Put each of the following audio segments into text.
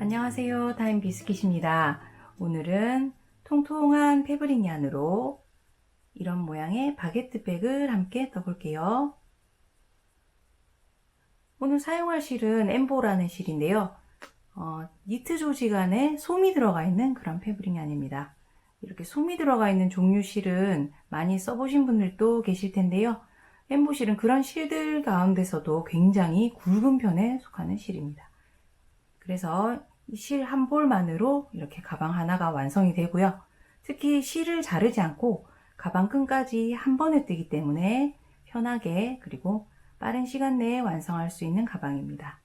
안녕하세요. 타임 비스킷입니다. 오늘은 통통한 패브릭 얀으로 이런 모양의 바게트백을 함께 떠볼게요. 오늘 사용할 실은 엠보라는 실인데요. 니트 조직 안에 솜이 들어가 있는 그런 패브릭 얀입니다. 이렇게 솜이 들어가 있는 종류 실은 많이 써보신 분들도 계실 텐데요. 엠보 실은 그런 실들 가운데서도 굉장히 굵은 편에 속하는 실입니다. 그래서 이 실 한 볼만으로 이렇게 가방 하나가 완성이 되고요. 특히 실을 자르지 않고 가방 끈까지 한 번에 뜨기 때문에 편하게 그리고 빠른 시간 내에 완성할 수 있는 가방입니다.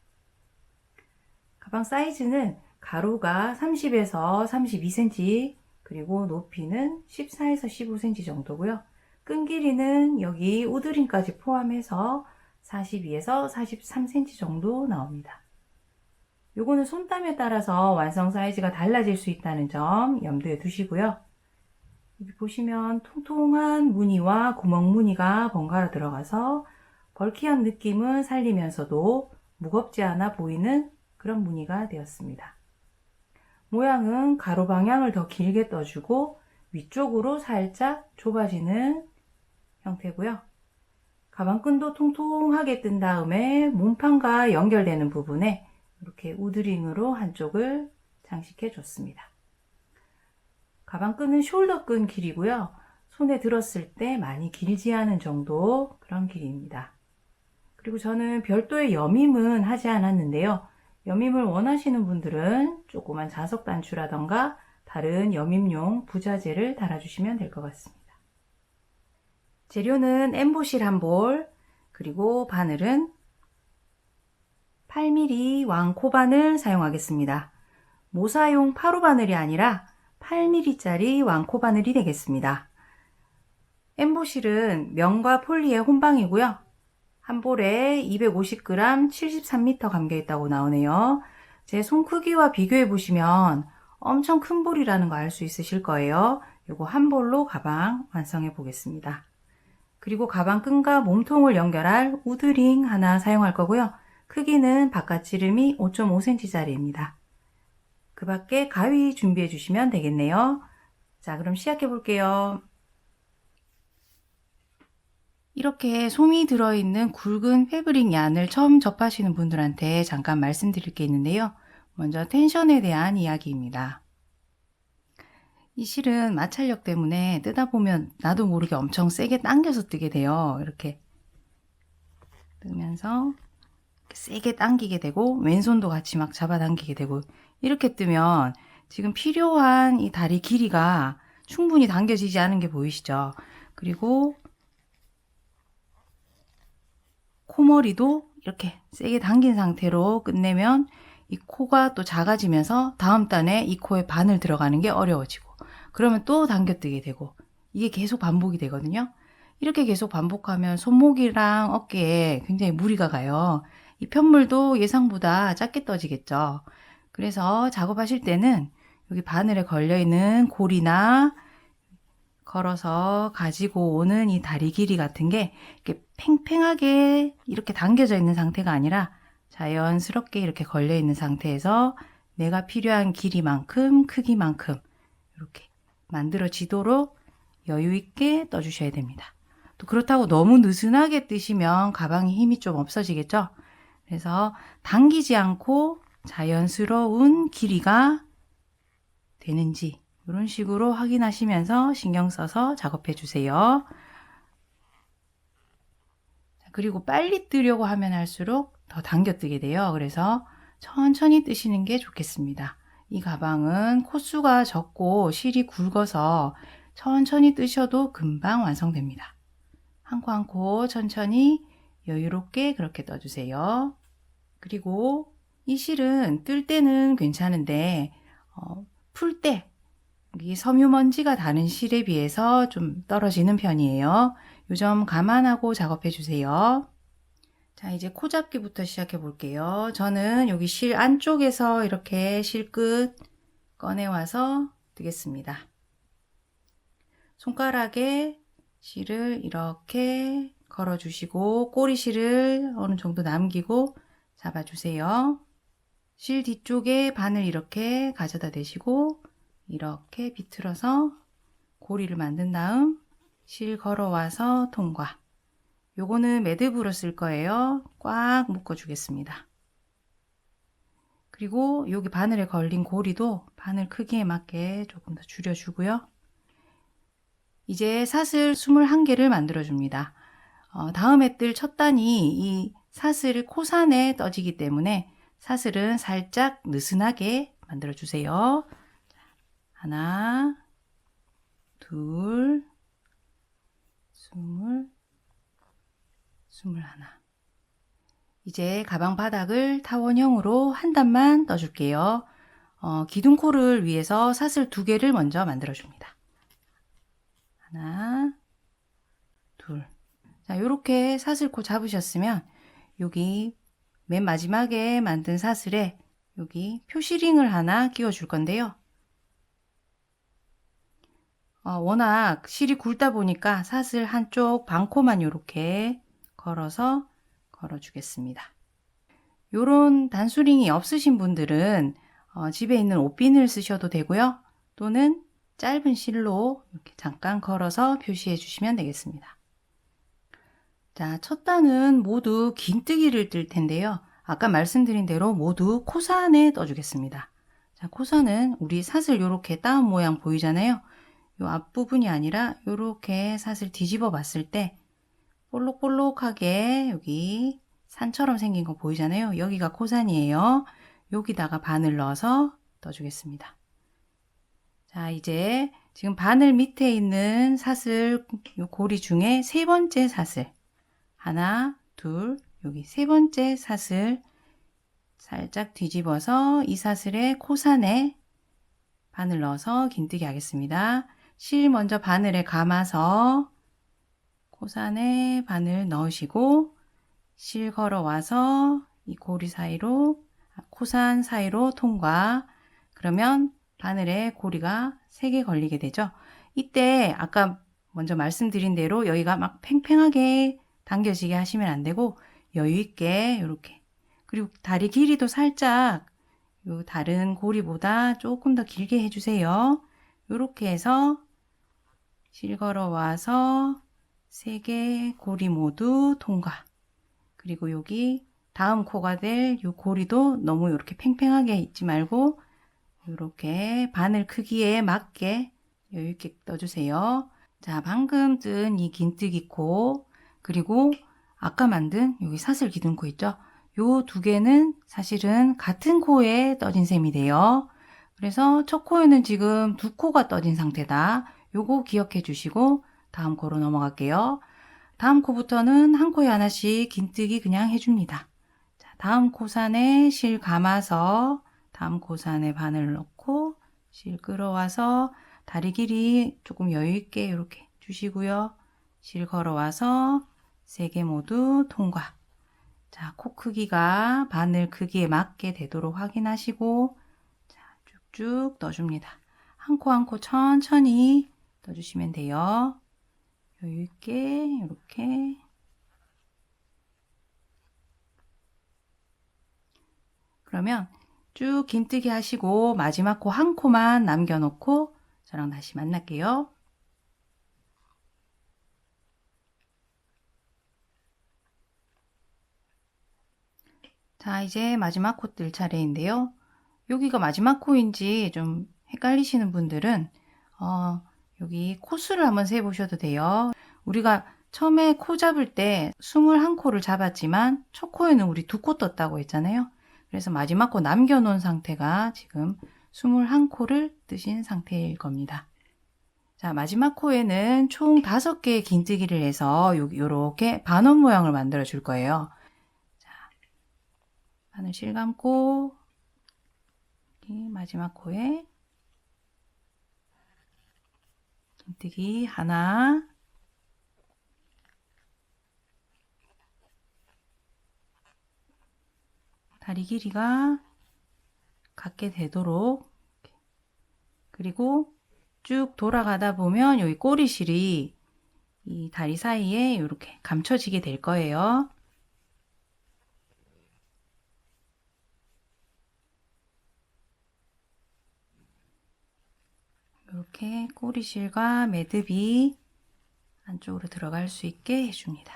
가방 사이즈는 가로가 30에서 32cm 그리고 높이는 14에서 15cm 정도고요. 끈 길이는 여기 우드링까지 포함해서 42에서 43cm 정도 나옵니다. 요거는 손땀에 따라서 완성 사이즈가 달라질 수 있다는 점 염두에 두시고요. 여기 보시면 통통한 무늬와 구멍 무늬가 번갈아 들어가서 벌키한 느낌을 살리면서도 무겁지 않아 보이는 그런 무늬가 되었습니다. 모양은 가로 방향을 더 길게 떠주고 위쪽으로 살짝 좁아지는 형태고요. 가방끈도 통통하게 뜬 다음에 몸판과 연결되는 부분에 이렇게 우드링으로 한쪽을 장식해 줬습니다. 가방끈은 숄더끈 길이고요. 손에 들었을 때 많이 길지 않은 정도 그런 길이입니다. 그리고 저는 별도의 여밈은 하지 않았는데요. 여밈을 원하시는 분들은 조그만 자석 단추라던가 다른 여밈용 부자재를 달아주시면 될 것 같습니다. 재료는 엠보실 한 볼, 그리고 바늘은 8mm 왕코 바늘 사용하겠습니다. 모사용 8호 바늘이 아니라 8mm짜리 왕코 바늘이 되겠습니다. 엠보실은 면과 폴리의 혼방이고요. 한 볼에 250g 73m 감겨 있다고 나오네요. 제 손 크기와 비교해 보시면 엄청 큰 볼이라는 거 알 수 있으실 거예요. 요거 한 볼로 가방 완성해 보겠습니다. 그리고 가방 끈과 몸통을 연결할 우드링 하나 사용할 거고요. 크기는 바깥 지름이 5.5cm 짜리입니다. 그 밖에 가위 준비해 주시면 되겠네요. 자, 그럼 시작해 볼게요. 이렇게 솜이 들어있는 굵은 패브릭 얀을 처음 접하시는 분들한테 잠깐 말씀드릴 게 있는데요. 먼저 텐션에 대한 이야기입니다. 이 실은 마찰력 때문에 뜨다 보면 나도 모르게 엄청 세게 당겨서 뜨게 돼요. 이렇게 뜨면서 세게 당기게 되고 왼손도 같이 막 잡아당기게 되고 이렇게 뜨면 지금 필요한 이 다리 길이가 충분히 당겨지지 않은 게 보이시죠? 그리고 코머리도 이렇게 세게 당긴 상태로 끝내면 이 코가 또 작아지면서 다음 단에 이 코에 바늘 들어가는 게 어려워지고 그러면 또 당겨뜨게 되고 이게 계속 반복이 되거든요. 이렇게 계속 반복하면 손목이랑 어깨에 굉장히 무리가 가요. 이 편물도 예상보다 작게 떠지겠죠. 그래서 작업하실 때는 여기 바늘에 걸려있는 골이나 걸어서 가지고 오는 이 다리 길이 같은 게 이렇게 팽팽하게 이렇게 당겨져 있는 상태가 아니라 자연스럽게 이렇게 걸려있는 상태에서 내가 필요한 길이만큼 크기만큼 이렇게 만들어지도록 여유있게 떠주셔야 됩니다. 또 그렇다고 너무 느슨하게 뜨시면 가방에 힘이 좀 없어지겠죠. 그래서 당기지 않고 자연스러운 길이가 되는지 이런 식으로 확인하시면서 신경 써서 작업해 주세요. 그리고 빨리 뜨려고 하면 할수록 더 당겨 뜨게 돼요. 그래서 천천히 뜨시는 게 좋겠습니다. 이 가방은 코수가 적고 실이 굵어서 천천히 뜨셔도 금방 완성됩니다. 한 코 한 코 천천히 여유롭게 그렇게 떠주세요. 그리고 이 실은 뜰 때는 괜찮은데 풀 때 여기 섬유먼지가 닿는 실에 비해서 좀 떨어지는 편이에요. 이 점 감안하고 작업해 주세요. 자, 이제 코 잡기부터 시작해 볼게요. 저는 여기 실 안쪽에서 이렇게 실 끝 꺼내와서 뜨겠습니다. 손가락에 실을 이렇게 걸어주시고 꼬리실을 어느 정도 남기고 잡아주세요. 실 뒤쪽에 바늘 이렇게 가져다 대시고 이렇게 비틀어서 고리를 만든 다음 실 걸어와서 통과. 요거는 매듭으로 쓸 거예요. 꽉 묶어 주겠습니다. 그리고 여기 바늘에 걸린 고리도 바늘 크기에 맞게 조금 더 줄여 주고요. 이제 사슬 21개를 만들어 줍니다. 다음에 뜰 첫 단이 이 사슬 코산에 떠지기 때문에 사슬은 살짝 느슨하게 만들어 주세요. 하나, 둘, 21. 이제 가방 바닥을 타원형으로 한 단만 떠줄게요. 기둥코를 위해서 사슬 2개를 먼저 만들어 줍니다. 하나, 둘. 자, 요렇게 사슬코 잡으셨으면 여기 맨 마지막에 만든 사슬에 여기 표시링을 하나 끼워 줄 건데요. 워낙 실이 굵다 보니까 사슬 한쪽 반코만 이렇게 걸어서 걸어 주겠습니다. 요런 단수링이 없으신 분들은 집에 있는 옷핀을 쓰셔도 되고요. 또는 짧은 실로 이렇게 잠깐 걸어서 표시해 주시면 되겠습니다. 자, 첫 단은 모두 긴뜨기를 뜰 텐데요. 아까 말씀드린 대로 모두 코산에 떠주겠습니다. 자, 코산은 우리 사슬 요렇게 따은 모양 보이잖아요. 요 앞부분이 아니라 요렇게 사슬 뒤집어 봤을 때 볼록볼록하게 여기 산처럼 생긴 거 보이잖아요. 여기가 코산이에요. 여기다가 바늘 넣어서 떠주겠습니다. 자, 이제 지금 바늘 밑에 있는 사슬 요 고리 중에 세 번째 사슬 하나, 둘, 여기 세 번째 사슬 살짝 뒤집어서 이 사슬의 코산에 바늘 넣어서 긴뜨기 하겠습니다. 실 먼저 바늘에 감아서 코산에 바늘 넣으시고 실 걸어와서 이 고리 사이로 코산 사이로 통과. 그러면 바늘에 고리가 3개 걸리게 되죠. 이때 아까 먼저 말씀드린 대로 여기가 막 팽팽하게 당겨지게 하시면 안 되고 여유 있게 이렇게. 그리고 다리 길이도 살짝 요 다른 고리보다 조금 더 길게 해주세요. 이렇게 해서 실 걸어와서 3개 고리 모두 통과. 그리고 여기 다음 코가 될 요 고리도 너무 이렇게 팽팽하게 있지 말고 이렇게 바늘 크기에 맞게 여유 있게 떠주세요. 자, 방금 뜬 이 긴뜨기 코 그리고 아까 만든 여기 사슬 기둥코 있죠? 요 2개는 사실은 같은 코에 떠진 셈이 돼요. 그래서 첫 코에는 지금 2코가 떠진 상태다. 요거 기억해 주시고 다음 코로 넘어갈게요. 다음 코부터는 한 코에 하나씩 긴뜨기 그냥 해줍니다. 자, 다음 코산에 실 감아서 다음 코산에 바늘 넣고 실 끌어와서 다리 길이 조금 여유 있게 이렇게 주시고요. 실 걸어와서 3개 모두 통과. 자, 코 크기가 바늘 크기에 맞게 되도록 확인하시고 자, 쭉쭉 떠줍니다. 한 코 한 코 천천히 떠주시면 돼요. 여유 있게 이렇게. 그러면 쭉 긴뜨기 하시고 마지막 코 한 코만 남겨놓고 저랑 다시 만날게요. 자, 이제 마지막 코 뜰 차례인데요. 여기가 마지막 코인지 좀 헷갈리시는 분들은 여기 코수를 한번 세보셔도 돼요. 우리가 처음에 코 잡을 때 21코를 잡았지만 첫 코에는 우리 2코 떴다고 했잖아요. 그래서 마지막 코 남겨놓은 상태가 지금 21코를 뜨신 상태일 겁니다. 자, 마지막 코에는 총 5개의 긴뜨기를 해서 요렇게 반원 모양을 만들어 줄 거예요. 자, 바늘 실 감고 여기 마지막 코에 긴뜨기 하나, 다리 길이가 같게 되도록, 그리고 쭉 돌아가다 보면 여기 꼬리실이 이 다리 사이에 이렇게 감춰지게 될 거예요. 이렇게 꼬리실과 매듭이 안쪽으로 들어갈 수 있게 해줍니다.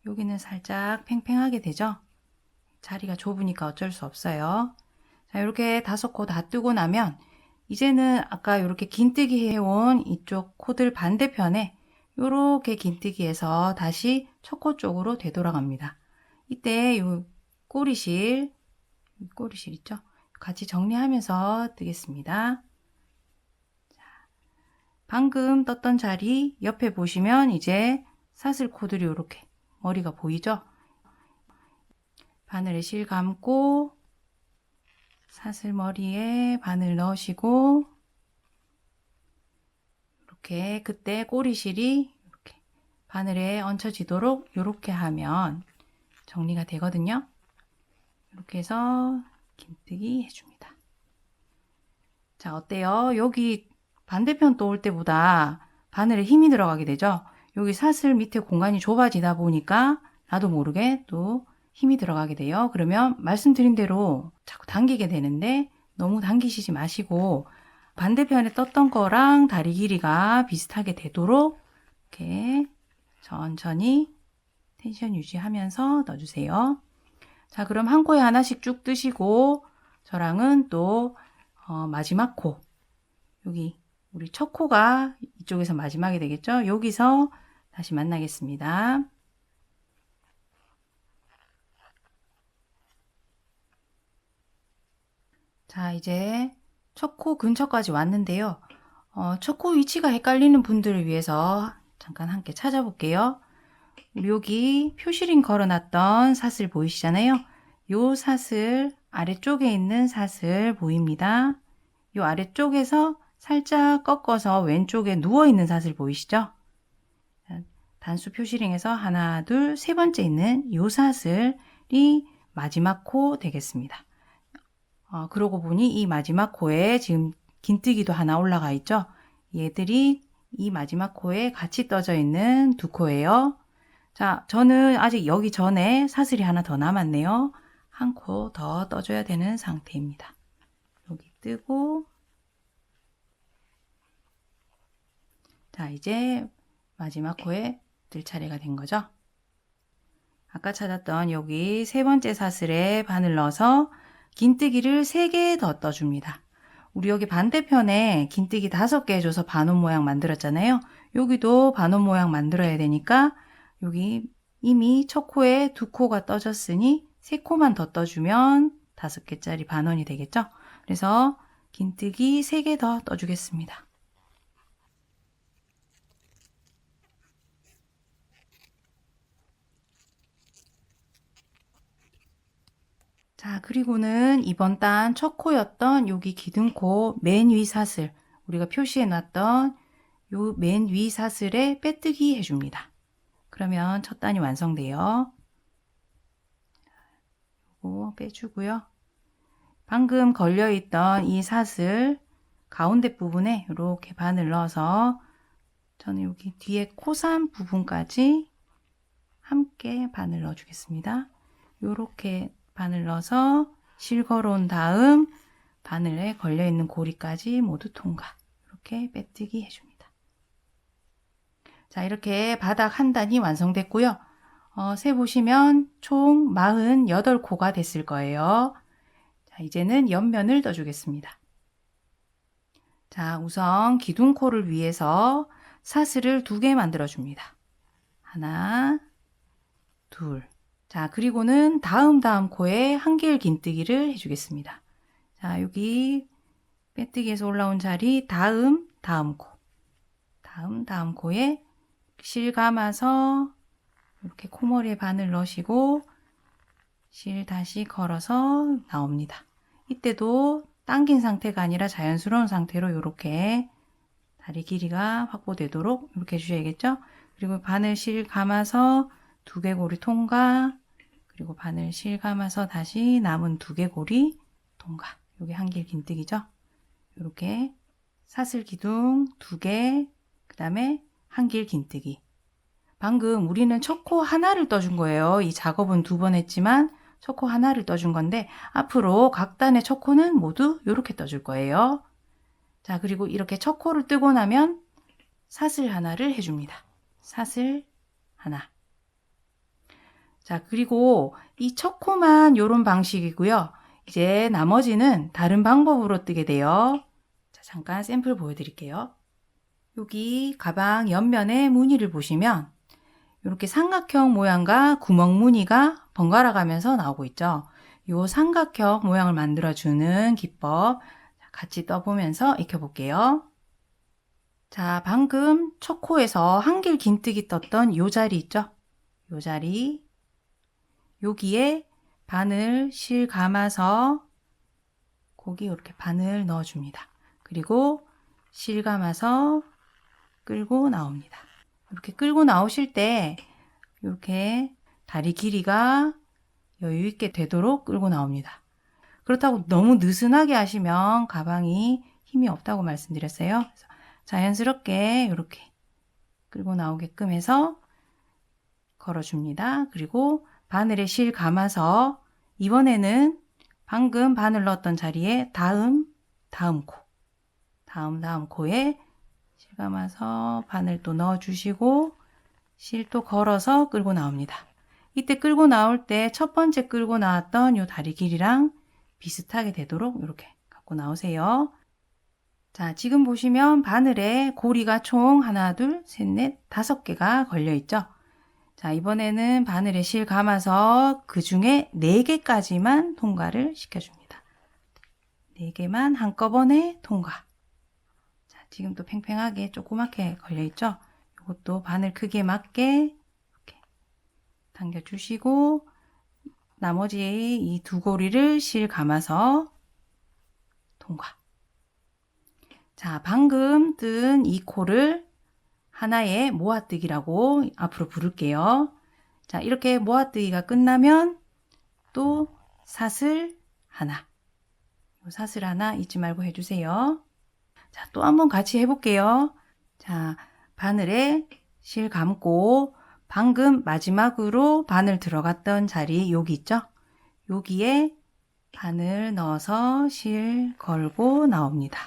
여기는 살짝 팽팽하게 되죠? 자리가 좁으니까 어쩔 수 없어요. 자, 이렇게 5코 다 뜨고 나면 이제는 아까 이렇게 긴뜨기 해온 이쪽 코들 반대편에 이렇게 긴뜨기해서 다시 첫 코 쪽으로 되돌아갑니다. 이때 이 꼬리실 있죠? 같이 정리하면서 뜨겠습니다. 자, 방금 떴던 자리 옆에 보시면 이제 사슬 코들이 이렇게 머리가 보이죠? 바늘에 실 감고 사슬 머리에 바늘 넣으시고 이렇게 그때 꼬리실이 이렇게 바늘에 얹혀지도록 이렇게 하면 정리가 되거든요. 이렇게 해서 긴뜨기 해줍니다. 자, 어때요? 여기 반대편 또 올 때보다 바늘에 힘이 들어가게 되죠? 여기 사슬 밑에 공간이 좁아지다 보니까 나도 모르게 또 힘이 들어가게 돼요. 그러면 말씀드린 대로 자꾸 당기게 되는데 너무 당기시지 마시고 반대편에 떴던 거랑 다리 길이가 비슷하게 되도록 이렇게 천천히 텐션 유지하면서 넣어주세요. 자, 그럼 한 코에 하나씩 쭉 뜨시고 저랑은 또 마지막 코, 여기 우리 첫 코가 이쪽에서 마지막이 되겠죠? 여기서 다시 만나겠습니다. 자, 이제 첫 코 근처까지 왔는데요. 첫 코 위치가 헷갈리는 분들을 위해서 잠깐 함께 찾아볼게요. 우리 여기 표시링 걸어놨던 사슬 보이시잖아요. 요 사슬 아래쪽에 있는 사슬 보입니다. 요 아래쪽에서 살짝 꺾어서 왼쪽에 누워있는 사슬 보이시죠? 단수 표시링에서 하나, 둘, 세 번째 있는 요 사슬이 마지막 코 되겠습니다. 그러고 보니 이 마지막 코에 지금 긴뜨기도 하나 올라가 있죠? 얘들이 이 마지막 코에 같이 떠져 있는 두 코예요. 자, 저는 아직 여기 전에 사슬이 하나 더 남았네요. 한 코 더 떠줘야 되는 상태입니다. 여기 뜨고, 자, 이제 마지막 코에 뜰 차례가 된 거죠. 아까 찾았던 여기 세 번째 사슬에 바늘 넣어서 긴뜨기를 3개 더 떠줍니다. 우리 여기 반대편에 긴뜨기 5개 해줘서 반원 모양 만들었잖아요. 여기도 반원 모양 만들어야 되니까 여기 이미 첫 코에 2코가 떠졌으니 3코만 더 떠주면 5개짜리 반원이 되겠죠. 그래서 긴뜨기 3개 더 떠주겠습니다. 자, 그리고는 이번 단 첫 코였던 여기 기둥코 맨 위 사슬, 우리가 표시해 놨던 요 맨 위 사슬에 빼뜨기 해줍니다. 그러면 첫 단이 완성돼요. 요거 빼주고요. 방금 걸려있던 이 사슬 가운데 부분에 이렇게 바늘 넣어서 저는 여기 뒤에 코산 부분까지 함께 바늘 넣어주겠습니다. 요렇게 바늘 넣어서 실 걸어온 다음 바늘에 걸려있는 고리까지 모두 통과. 이렇게 빼뜨기 해줍니다. 자, 이렇게 바닥 한 단이 완성됐고요. 세보시면 총 48코가 됐을 거예요. 자, 이제는 옆면을 떠주겠습니다. 자, 우선 기둥코를 위해서 사슬을 2개 만들어줍니다. 하나, 둘. 자, 그리고는 다음 코에 한길 긴뜨기를 해주겠습니다. 자, 여기 빼뜨기에서 올라온 자리 다음 코. 다음 코에 실 감아서 이렇게 코머리에 바늘 넣으시고 실 다시 걸어서 나옵니다. 이때도 당긴 상태가 아니라 자연스러운 상태로 이렇게 다리 길이가 확보되도록 이렇게 해주셔야겠죠? 그리고 바늘 실 감아서 2개 고리 통과, 그리고 바늘 실 감아서 다시 남은 2개 고리 통과. 요게 한길 긴뜨기죠. 이렇게 사슬 기둥 2개, 그 다음에 한길 긴뜨기 방금 우리는 첫 코 하나를 떠준 거예요. 이 작업은 2번 했지만 첫 코 하나를 떠준 건데 앞으로 각 단의 첫 코는 모두 이렇게 떠줄 거예요. 자, 그리고 이렇게 첫 코를 뜨고 나면 사슬 하나를 해줍니다. 사슬 하나. 자, 그리고 이 첫 코만 이런 방식이고요. 이제 나머지는 다른 방법으로 뜨게 돼요. 자, 잠깐 샘플 보여드릴게요. 여기 가방 옆면에 무늬를 보시면 이렇게 삼각형 모양과 구멍 무늬가 번갈아 가면서 나오고 있죠. 이 삼각형 모양을 만들어주는 기법 같이 떠보면서 익혀볼게요. 자, 방금 첫 코에서 한길 긴뜨기 떴던 이 자리 있죠? 이 자리, 여기에 바늘 실 감아서 거기 이렇게 바늘 넣어줍니다. 그리고 실 감아서 끌고 나옵니다. 이렇게 끌고 나오실 때 이렇게 다리 길이가 여유 있게 되도록 끌고 나옵니다. 그렇다고 너무 느슨하게 하시면 가방이 힘이 없다고 말씀드렸어요. 그래서 자연스럽게 이렇게 끌고 나오게끔 해서 걸어줍니다. 그리고 바늘에 실 감아서 이번에는 방금 바늘 넣었던 자리에 다음 코, 다음 코에 실 감아서 바늘 또 넣어주시고 실 또 걸어서 끌고 나옵니다. 이때 끌고 나올 때 첫 번째 끌고 나왔던 이 다리 길이랑 비슷하게 되도록 이렇게 갖고 나오세요. 자, 지금 보시면 바늘에 고리가 총 하나, 둘, 셋, 넷, 5개가 걸려 있죠. 자, 이번에는 바늘에 실 감아서 그 중에 4개까지만 통과를 시켜줍니다. 4개만 한꺼번에 통과. 자, 지금 또 팽팽하게 조그맣게 걸려 있죠. 이것도 바늘 크기에 맞게 이렇게 당겨주시고 나머지 이 2고리를 실 감아서 통과. 자, 방금 뜬 이 코를 하나의 모아뜨기라고 앞으로 부를게요. 자, 이렇게 모아뜨기가 끝나면 또 사슬 하나. 사슬 하나 잊지 말고 해주세요. 자, 또 한번 같이 해볼게요. 자, 바늘에 실 감고 방금 마지막으로 바늘 들어갔던 자리 여기 있죠? 여기에 바늘 넣어서 실 걸고 나옵니다.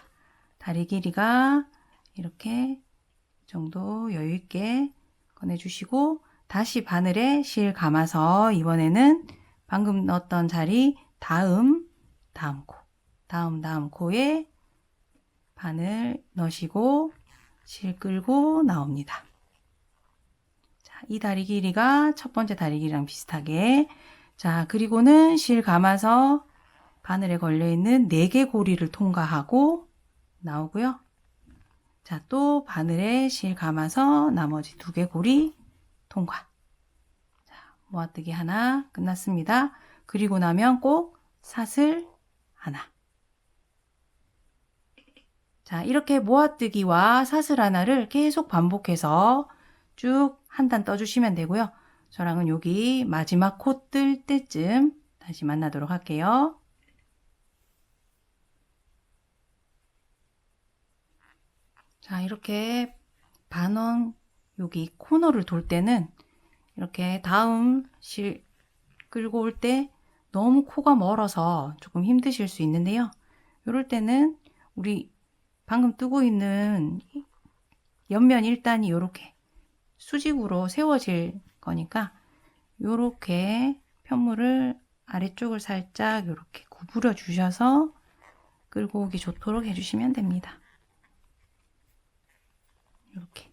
다리 길이가 이렇게 정도 여유 있게 꺼내주시고 다시 바늘에 실 감아서 이번에는 방금 넣었던 자리 다음 코, 다음 코에 바늘 넣으시고 실 끌고 나옵니다. 자, 이 다리 길이가 첫 번째 다리 길이랑 비슷하게. 자, 그리고는 실 감아서 바늘에 걸려있는 4개 고리를 통과하고 나오고요. 자, 또 바늘에 실 감아서 나머지 2개 고리 통과. 자, 모아뜨기 하나 끝났습니다. 그리고 나면 꼭 사슬 하나. 자, 이렇게 모아뜨기와 사슬 하나를 계속 반복해서 쭉 한 단 떠주시면 되고요. 저랑은 여기 마지막 코 뜰 때쯤 다시 만나도록 할게요. 자, 이렇게 반원 여기 코너를 돌 때는 이렇게 다음 실 끌고 올 때 너무 코가 멀어서 조금 힘드실 수 있는데요. 이럴 때는 우리 방금 뜨고 있는 옆면 1단이 이렇게 수직으로 세워질 거니까 이렇게 편물을 아래쪽을 살짝 이렇게 구부려 주셔서 끌고 오기 좋도록 해주시면 됩니다. 이렇게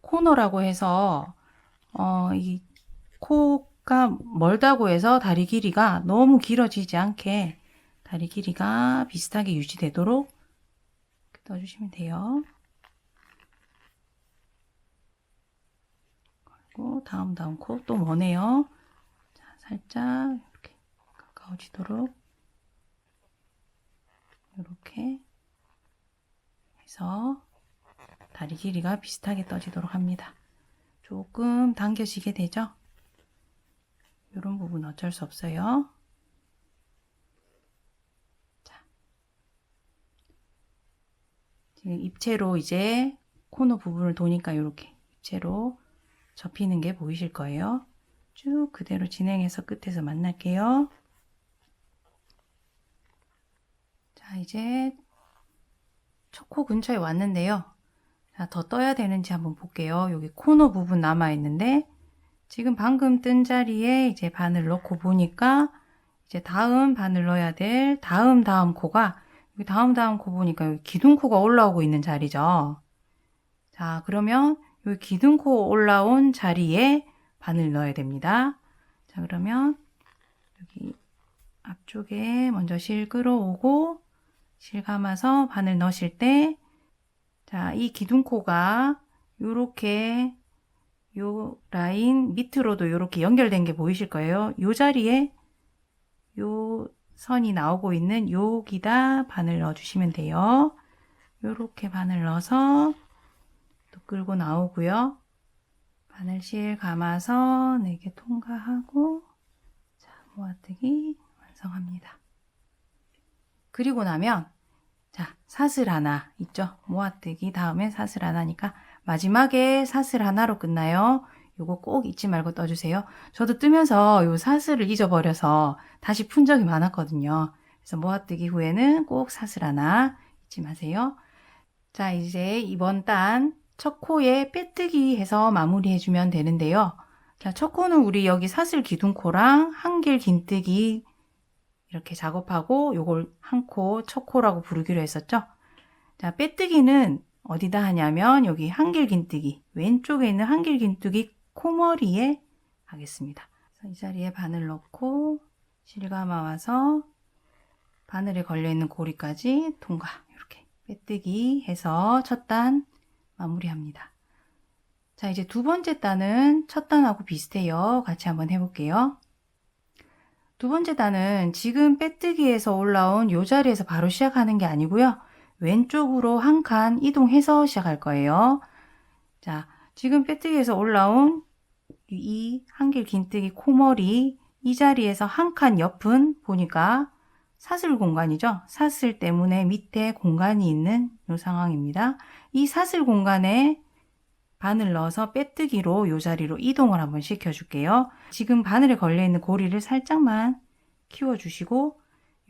코너라고 해서 이 코가 멀다고 해서 다리 길이가 너무 길어지지 않게 다리 길이가 비슷하게 유지되도록 떠주시면 돼요. 그리고 다음 코 또 머네요. 자, 살짝 이렇게 가까워지도록 이렇게 해서 다리 길이가 비슷하게 떠지도록 합니다. 조금 당겨지게 되죠? 이런 부분 어쩔 수 없어요. 자, 지금 입체로 이제 코너 부분을 도니까 이렇게 입체로 접히는 게 보이실 거예요. 쭉 그대로 진행해서 끝에서 만날게요. 자, 이제 초코 근처에 왔는데요. 자, 더 떠야 되는지 한번 볼게요. 여기 코너 부분 남아 있는데 지금 방금 뜬 자리에 이제 바늘 넣고 보니까 이제 다음 바늘 넣어야 될 다음 코가 여기 다음 코 보니까 여기 기둥코가 올라오고 있는 자리죠. 자, 그러면 여기 기둥코 올라온 자리에 바늘 넣어야 됩니다. 자, 그러면 여기 앞쪽에 먼저 실 끌어오고 실 감아서 바늘 넣으실 때 자, 이 기둥코가 요렇게 요 라인 밑으로도 이렇게 연결된 게 보이실 거예요. 요 자리에 요 선이 나오고 있는 여기다 바늘 넣어 주시면 돼요. 요렇게 바늘 넣어서 또 끌고 나오고요. 바늘실 감아서 4개 통과하고 자, 모아뜨기 완성합니다. 그리고 나면 자, 사슬 하나 있죠? 모아뜨기 다음에 사슬 하나니까 마지막에 사슬 하나로 끝나요. 요거 꼭 잊지 말고 떠주세요. 저도 뜨면서 요 사슬을 잊어버려서 다시 푼 적이 많았거든요. 그래서 모아뜨기 후에는 꼭 사슬 하나 잊지 마세요. 자, 이제 이번 단 첫 코에 빼뜨기 해서 마무리해주면 되는데요. 자, 첫 코는 우리 여기 사슬 기둥코랑 한길 긴뜨기 이렇게 작업하고 요걸 한 코, 첫 코라고 부르기로 했었죠. 자, 빼뜨기는 어디다 하냐면 여기 한길 긴뜨기, 왼쪽에 있는 한길 긴뜨기 코머리에 하겠습니다. 그래서 이 자리에 바늘 넣고 실감아 와서 바늘에 걸려있는 고리까지 통과. 이렇게 빼뜨기 해서 첫 단 마무리합니다. 자, 이제 두 번째 단은 첫 단하고 비슷해요. 같이 한번 해볼게요. 두 번째 단은 지금 빼뜨기에서 올라온 요 자리에서 바로 시작하는 게 아니고요. 왼쪽으로 한 칸 이동해서 시작할 거예요. 자, 지금 빼뜨기에서 올라온 이 한길 긴뜨기 코머리 이 자리에서 한 칸 옆은 보니까 사슬 공간이죠. 사슬 때문에 밑에 공간이 있는 이 상황입니다. 이 사슬 공간에 바늘 넣어서 빼뜨기로 이 자리로 이동을 한번 시켜줄게요. 지금 바늘에 걸려있는 고리를 살짝만 키워주시고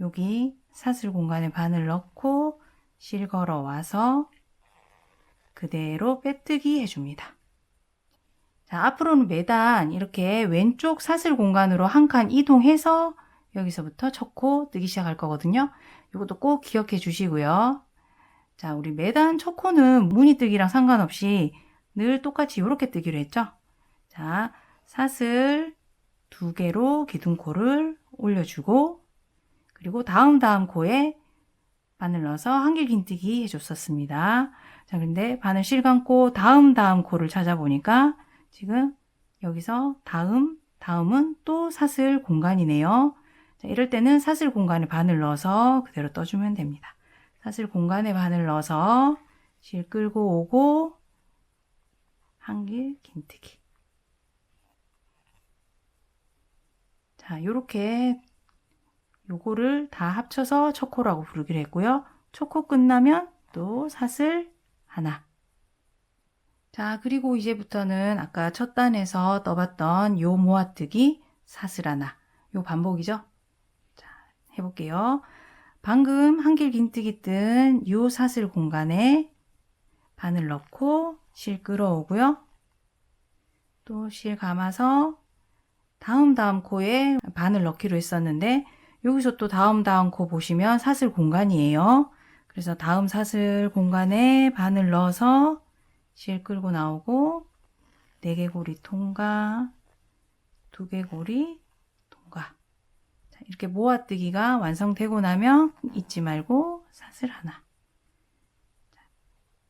여기 사슬 공간에 바늘 넣고 실 걸어 와서 그대로 빼뜨기 해줍니다. 자, 앞으로는 매단 이렇게 왼쪽 사슬 공간으로 한 칸 이동해서 여기서부터 첫 코 뜨기 시작할 거거든요. 이것도 꼭 기억해 주시고요. 자, 우리 매단 첫 코는 무늬 뜨기랑 상관없이 늘 똑같이 이렇게 뜨기로 했죠. 자, 사슬 2개로 기둥코를 올려주고 그리고 다음 코에 바늘 넣어서 한길 긴뜨기 해줬었습니다. 자, 근데 바늘 실 감고 다음 코를 찾아보니까 지금 여기서 다음은 또 사슬 공간이네요. 자, 이럴 때는 사슬 공간에 바늘 넣어서 그대로 떠주면 됩니다. 사슬 공간에 바늘 넣어서 실 끌고 오고 한길 긴뜨기. 자, 요렇게 요거를 다 합쳐서 첫 코라고 부르기로 했고요. 첫 코 끝나면 또 사슬 하나. 자, 그리고 이제부터는 아까 첫 단에서 떠봤던 요 모아뜨기 사슬 하나. 요 반복이죠. 자, 해볼게요. 방금 한길 긴뜨기 뜬 요 사슬 공간에 바늘 넣고 실 끌어오고요. 또 실 감아서 다음 코에 바늘 넣기로 했었는데 여기서 또 다음 코 보시면 사슬 공간이에요. 그래서 다음 사슬 공간에 바늘 넣어서 실 끌고 나오고 4개 고리 통과, 2개 고리 통과. 자, 이렇게 모아뜨기가 완성되고 나면 잊지 말고 사슬 하나. 자,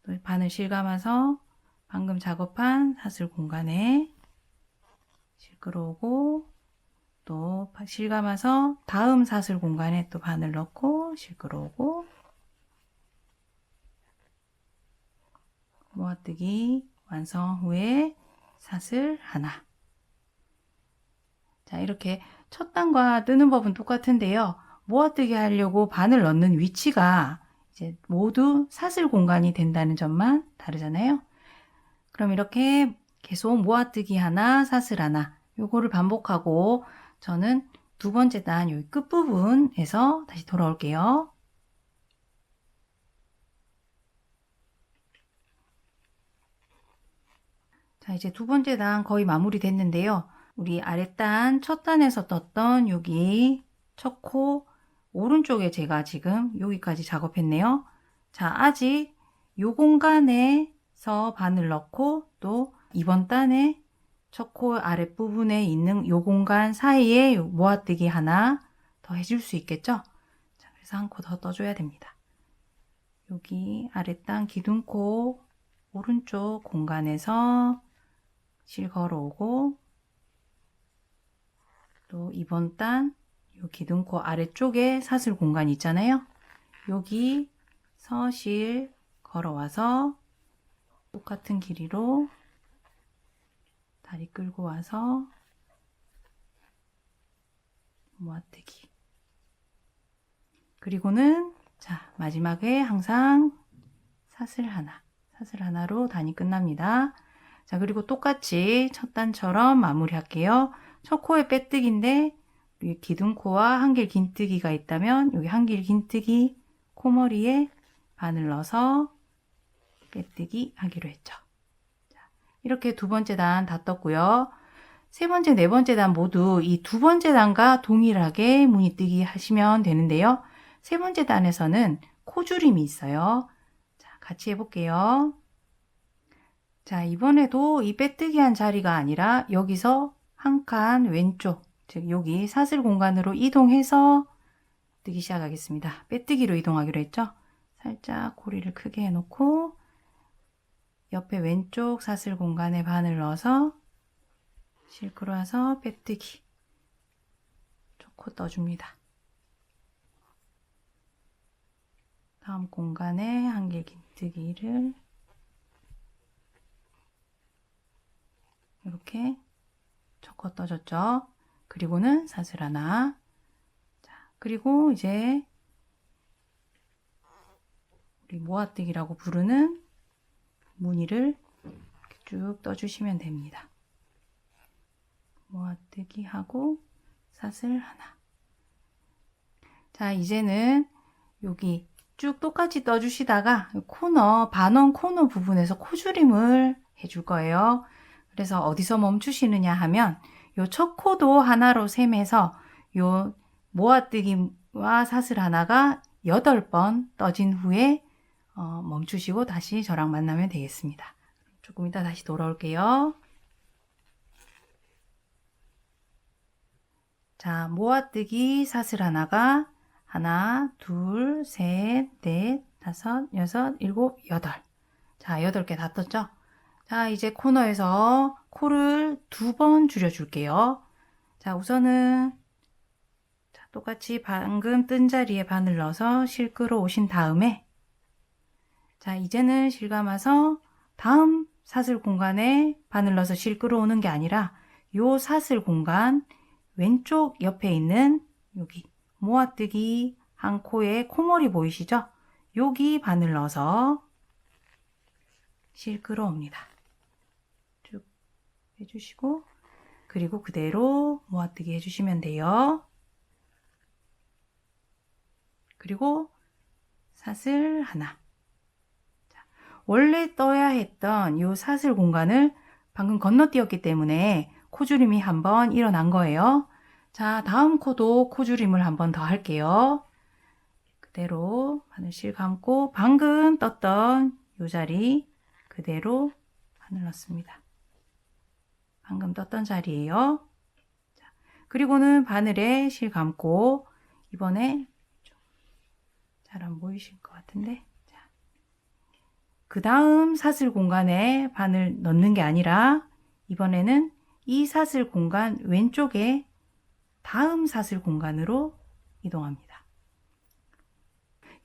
또 바늘 실 감아서 방금 작업한 사슬 공간에 실 끌어오고 또 실 감아서 다음 사슬 공간에 또 바늘 넣고 실 끌어오고 모아뜨기 완성 후에 사슬 하나. 자, 이렇게 첫 단과 뜨는 법은 똑같은데요. 모아뜨기 하려고 바늘 넣는 위치가 이제 모두 사슬 공간이 된다는 점만 다르잖아요. 그럼 이렇게 계속 모아뜨기 하나, 사슬 하나 요거를 반복하고 저는 두 번째 단 여기 끝부분에서 다시 돌아올게요. 자, 이제 두 번째 단 거의 마무리 됐는데요. 우리 아랫단 첫 단에서 떴던 여기 첫 코 오른쪽에 제가 지금 여기까지 작업했네요. 자, 아직 요 공간에서 바늘 넣고 또 이번 단에 첫 코 아랫부분에 있는 요 공간 사이에 요 모아뜨기 하나 더 해줄 수 있겠죠? 자, 그래서 한 코 더 떠줘야 됩니다. 여기 아랫단 기둥코 오른쪽 공간에서 실 걸어오고 또 이번 단 요 기둥코 아래쪽에 사슬 공간 있잖아요. 여기서 실 걸어와서 똑같은 길이로 다리 끌고 와서 모아뜨기. 그리고는 자, 마지막에 항상 사슬 하나로 단이 끝납니다. 자, 그리고 똑같이 첫 단처럼 마무리할게요. 첫 코에 빼뜨기인데 여기 기둥코와 한길 긴뜨기가 있다면 여기 한길 긴뜨기 코머리에 바늘 넣어서 빼뜨기 하기로 했죠. 자, 이렇게 두 번째 단 다 떴고요. 세 번째, 네 번째 단 모두 이 두 번째 단과 동일하게 무늬뜨기 하시면 되는데요. 세 번째 단에서는 코줄임이 있어요. 자, 같이 해볼게요. 자, 이번에도 이 빼뜨기 한 자리가 아니라 여기서 한 칸 왼쪽, 즉 여기 사슬 공간으로 이동해서 뜨기 시작하겠습니다. 빼뜨기로 이동하기로 했죠? 살짝 고리를 크게 해놓고 옆에 왼쪽 사슬 공간에 바늘 넣어서 실 끌어와서 빼뜨기 코 떠줍니다. 다음 공간에 한길 긴뜨기를 이렇게 코 떠줬죠. 그리고는 사슬 하나. 자, 그리고 이제 우리 모아뜨기라고 부르는 무늬를 이렇게 쭉 떠주시면 됩니다. 모아뜨기 하고 사슬 하나. 자, 이제는 여기 쭉 똑같이 떠주시다가 코너, 반원 코너 부분에서 코줄임을 해줄 거예요. 그래서 어디서 멈추시느냐 하면 요 첫 코도 하나로 셈해서 요 모아뜨기와 사슬 하나가 8번 떠진 후에 멈추시고 다시 저랑 만나면 되겠습니다. 조금 이따 다시 돌아올게요. 자, 모아뜨기 사슬 하나가 하나, 둘, 셋, 넷, 다섯, 여섯, 일곱, 여덟. 자, 8개 다 떴죠? 자, 이제 코너에서 코를 2번 줄여줄게요. 자, 우선은 자, 똑같이 방금 뜬 자리에 바늘 넣어서 실 끌어오신 다음에 자, 이제는 실 감아서 다음 사슬 공간에 바늘 넣어서 실 끌어오는 게 아니라 요 사슬 공간 왼쪽 옆에 있는 여기 모아뜨기 한 코에 코머리 보이시죠? 여기 바늘 넣어서 실 끌어옵니다. 쭉 해주시고 그리고 그대로 모아뜨기 해주시면 돼요. 그리고 사슬 하나. 자, 원래 떠야 했던 이 사슬 공간을 방금 건너뛰었기 때문에 코줄임이 한번 일어난 거예요. 자, 다음 코도 코줄임을 한번 더 할게요. 그대로 바늘실 감고 방금 떴던 이 자리 그대로 바늘 넣습니다. 방금 떴던 자리예요. 자, 그리고는 바늘에 실 감고 이번에 잘 안 보이실 것 같은데 그 다음 사슬 공간에 바늘 넣는 게 아니라 이번에는 이 사슬 공간 왼쪽에 다음 사슬 공간으로 이동합니다.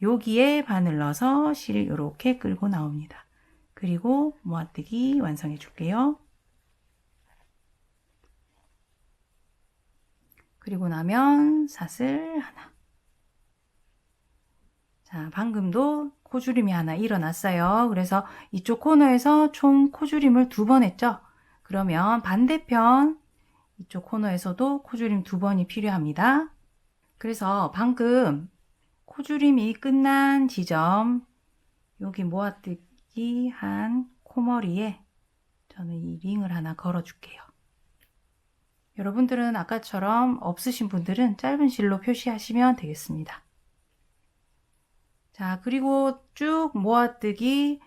여기에 바늘 넣어서 실 이렇게 끌고 나옵니다. 그리고 모아뜨기 완성해 줄게요. 그리고 나면 사슬 하나. 자, 방금도 코줄임이 하나 일어났어요. 그래서 이쪽 코너에서 총 코줄임을 2번 했죠. 그러면 반대편 이쪽 코너에서도 코줄임 2번이 필요합니다. 그래서 방금 코줄임이 끝난 지점, 여기 모아뜨기 한 코머리에 저는 이 링을 하나 걸어 줄게요. 여러분들은 아까처럼 없으신 분들은 짧은 실로 표시하시면 되겠습니다. 자, 그리고 쭉 모아뜨기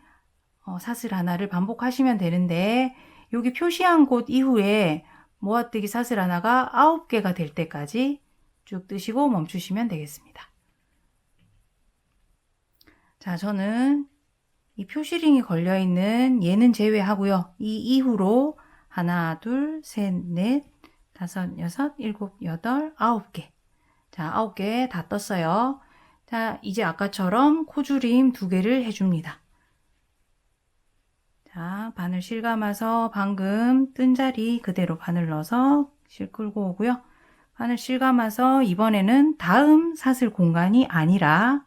사슬 하나를 반복하시면 되는데, 여기 표시한 곳 이후에 모아뜨기 사슬 하나가 9개가 될 때까지 쭉 뜨시고 멈추시면 되겠습니다. 자, 저는 이 표시링이 걸려있는 얘는 제외하고요. 이 이후로 하나, 둘, 셋, 넷, 다섯, 여섯, 일곱, 여덟, 9개. 자, 9개 다 떴어요. 자, 이제 아까처럼 코줄임 2개를 해줍니다. 자, 바늘 실감아서 방금 뜬 자리 그대로 바늘 넣어서 실 끌고 오고요. 바늘 실감아서 이번에는 다음 사슬 공간이 아니라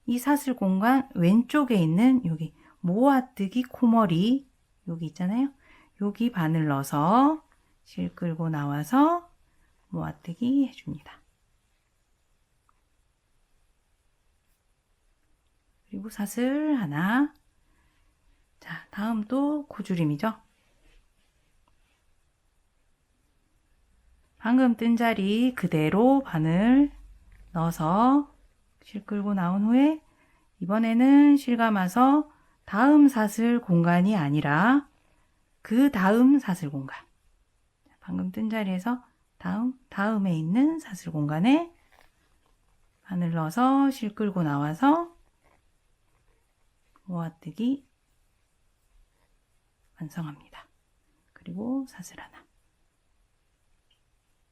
이 사슬 공간 왼쪽에 있는 여기 모아뜨기 코머리 여기 있잖아요. 여기 바늘 넣어서 실 끌고 나와서 모아뜨기 해줍니다. 그리고 사슬 하나. 자, 다음 또 코줄임이죠. 방금 뜬 자리 그대로 바늘 넣어서 실 끌고 나온 후에 이번에는 실감아서 다음 사슬 공간이 아니라 그 다음 사슬 공간. 방금 뜬 자리에서 다음에 있는 사슬 공간에 바늘 넣어서 실 끌고 나와서 모아뜨기 완성합니다. 그리고 사슬 하나.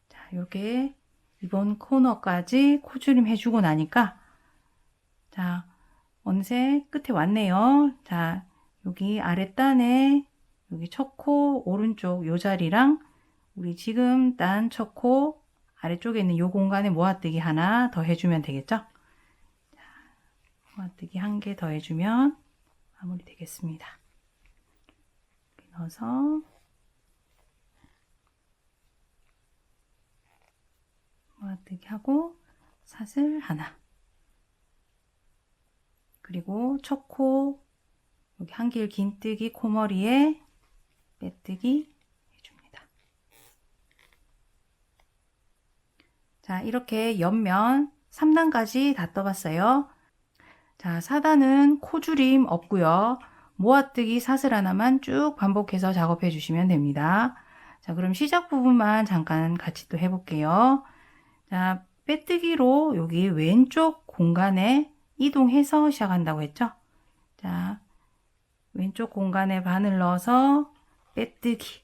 자, 이렇게 이번 코너까지 코줄임 해주고 나니까 자, 어느새 끝에 왔네요. 자, 여기 아랫단에 여기 첫 코 오른쪽 요 자리랑 우리 지금 딴 첫 코 아래쪽에 있는 요 공간에 모아뜨기 하나 더 해주면 되겠죠? 자, 모아뜨기 한 개 더 해주면 마무리 되겠습니다. 이렇게 넣어서 모아뜨기 하고 사슬 하나. 그리고 첫 코 여기 한길 긴뜨기 코머리에 빼뜨기 해줍니다. 자, 이렇게 옆면 3단까지 다 떠봤어요. 자, 4단은 코줄임 없고요. 모아뜨기 사슬 하나만 쭉 반복해서 작업해 주시면 됩니다. 자, 그럼 시작 부분만 잠깐 같이 또 해볼게요. 자, 빼뜨기로 여기 왼쪽 공간에 이동해서 시작한다고 했죠? 자, 왼쪽 공간에 바늘 넣어서 빼뜨기.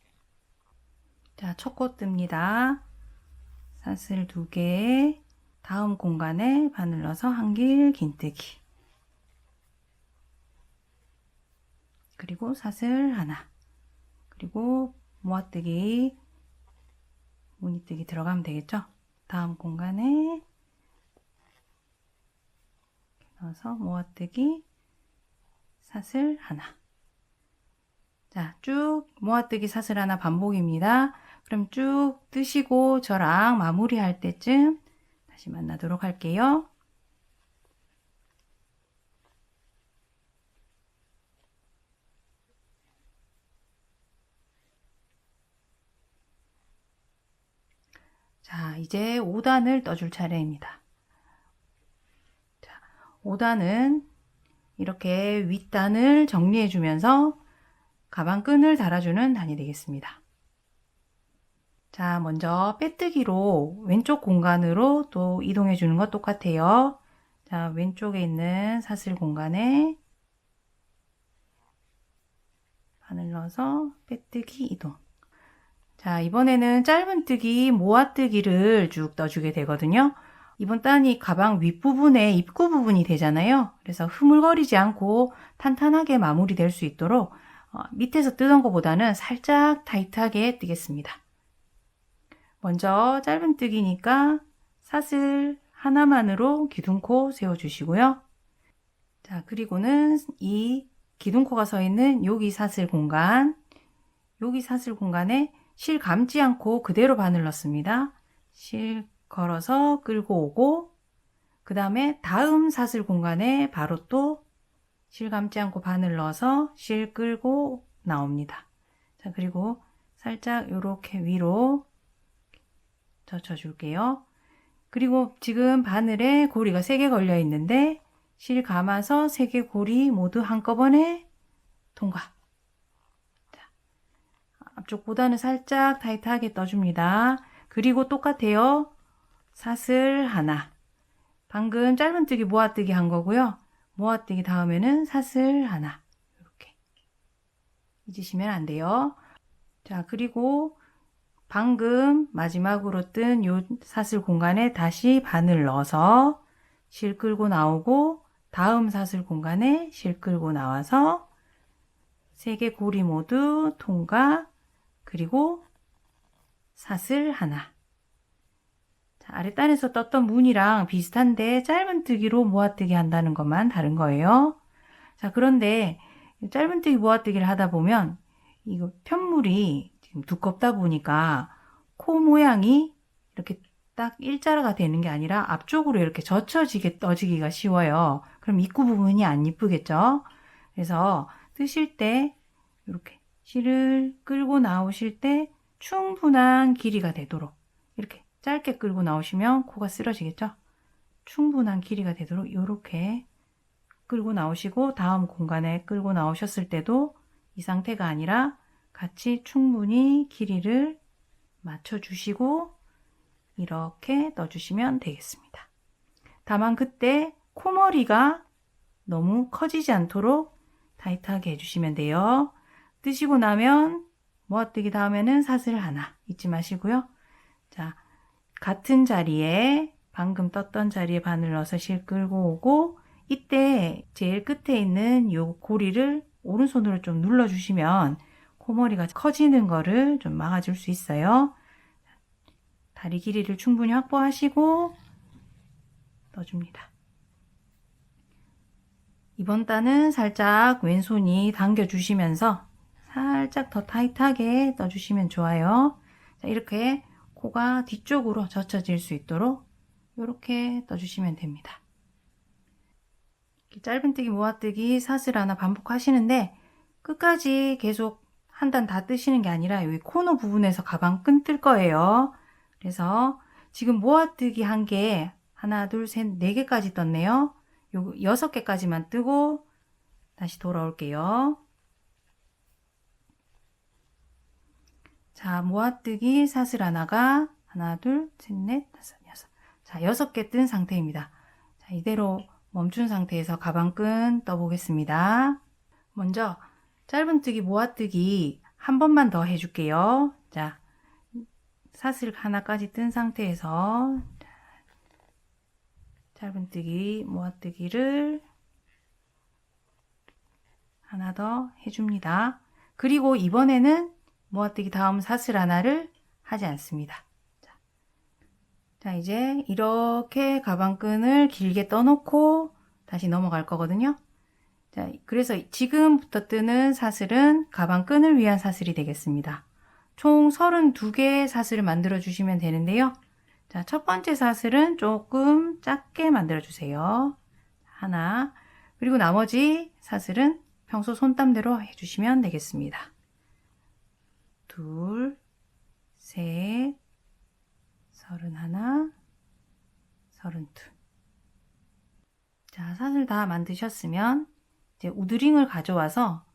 자, 첫 코 뜹니다. 사슬 2개, 다음 공간에 바늘 넣어서 한길 긴뜨기. 그리고 사슬 하나. 그리고 모아뜨기, 무늬뜨기 들어가면 되겠죠? 다음 공간에 넣어서 모아뜨기, 사슬 하나. 자, 쭉 모아뜨기 사슬 하나 반복입니다. 그럼 쭉 뜨시고 저랑 마무리할 때쯤 다시 만나도록 할게요. 자, 이제 5단을 떠줄 차례입니다. 자, 5단은 이렇게 윗단을 정리해 주면서 가방끈을 달아주는 단이 되겠습니다. 자, 먼저 빼뜨기로 왼쪽 공간으로 또 이동해 주는 것 똑같아요. 자, 왼쪽에 있는 사슬 공간에 바늘 넣어서 빼뜨기 이동. 자, 이번에는 짧은뜨기, 모아뜨기를 쭉 떠주게 되거든요. 이번 단이 가방 윗부분에 입구 부분이 되잖아요. 그래서 흐물거리지 않고 탄탄하게 마무리될 수 있도록 밑에서 뜨던 것보다는 살짝 타이트하게 뜨겠습니다. 먼저 짧은뜨기니까 사슬 하나만으로 기둥코 세워주시고요. 자, 그리고는 이 기둥코가 서 있는 여기 사슬 공간, 여기 사슬 공간에 실 감지 않고 그대로 바늘 넣습니다. 실 걸어서 끌고 오고, 그 다음에 다음 사슬 공간에 바로 또 실 감지 않고 바늘 넣어서 실 끌고 나옵니다. 자, 그리고 살짝 이렇게 위로 젖혀 줄게요. 그리고 지금 바늘에 고리가 3개 걸려 있는데 실 감아서 3개 고리 모두 한꺼번에 통과. 자, 앞쪽보다는 살짝 타이트하게 떠줍니다. 그리고 똑같아요. 사슬 하나. 방금 짧은뜨기 모아뜨기 한 거고요. 모아뜨기 다음에는 사슬 하나. 이렇게 잊으시면 안 돼요. 자, 그리고 방금 마지막으로 뜬 요 사슬 공간에 다시 바늘 넣어서 실 끌고 나오고, 다음 사슬 공간에 실 끌고 나와서 3개 고리 모두 통과, 그리고 사슬 하나. 자, 아랫단에서 떴던 무늬랑 비슷한데 짧은뜨기로 모아뜨기 한다는 것만 다른 거예요. 자, 그런데 짧은뜨기 모아뜨기를 하다 보면 이거 편물이 지금 두껍다 보니까 코 모양이 이렇게 딱 일자가 되는 게 아니라 앞쪽으로 이렇게 젖혀지게 떠지기가 쉬워요. 그럼 입구 부분이 안 이쁘겠죠? 그래서 뜨실 때 이렇게 실을 끌고 나오실 때 충분한 길이가 되도록 이렇게 짧게 끌고 나오시면 코가 쓰러지겠죠? 충분한 길이가 되도록 이렇게 끌고 나오시고, 다음 공간에 끌고 나오셨을 때도 이 상태가 아니라 같이 충분히 길이를 맞춰주시고 이렇게 넣어주시면 되겠습니다. 다만 그때 코머리가 너무 커지지 않도록 타이트하게 해주시면 돼요. 뜨시고 나면 모아뜨기 다음에는 사슬 하나 잊지 마시고요. 자, 같은 자리에 방금 떴던 자리에 바늘 넣어서 실 끌고 오고, 이때 제일 끝에 있는 요 고리를 오른손으로 좀 눌러주시면 코머리가 커지는 거를 좀 막아줄 수 있어요. 다리 길이를 충분히 확보하시고 떠줍니다. 이번 단은 살짝 왼손이 당겨주시면서 살짝 더 타이트하게 떠주시면 좋아요. 자, 이렇게 코가 뒤쪽으로 젖혀질 수 있도록 이렇게 떠주시면 됩니다. 짧은뜨기 모아뜨기 사슬 하나 반복하시는데 끝까지 계속 한 단 다 뜨시는 게 아니라 여기 코너 부분에서 가방 끈 뜰 거예요. 그래서 지금 모아뜨기 한 개, 하나, 둘, 셋, 4개까지 떴네요. 요 6개까지만 뜨고 다시 돌아올게요. 자, 모아뜨기 사슬 하나가 하나, 둘, 셋, 넷, 다섯, 여섯. 자, 6개 뜬 상태입니다. 자, 이대로 멈춘 상태에서 가방끈 떠보겠습니다. 먼저 짧은뜨기 모아뜨기 한 번만 더 해줄게요. 자, 사슬 하나까지 뜬 상태에서 짧은뜨기 모아뜨기를 하나 더 해줍니다. 그리고 이번에는 모아뜨기 다음 사슬 하나를 하지 않습니다. 자, 이제 이렇게 가방끈을 길게 떠놓고 다시 넘어갈 거거든요. 자, 그래서 지금부터 뜨는 사슬은 가방끈을 위한 사슬이 되겠습니다. 총 32개의 사슬을 만들어 주시면 되는데요. 자, 첫 번째 사슬은 조금 작게 만들어 주세요. 하나. 그리고 나머지 사슬은 평소 손땀대로 해주시면 되겠습니다. 둘, 셋, 31, 32. 자, 사슬 다 만드셨으면 이제 우드링을 가져와서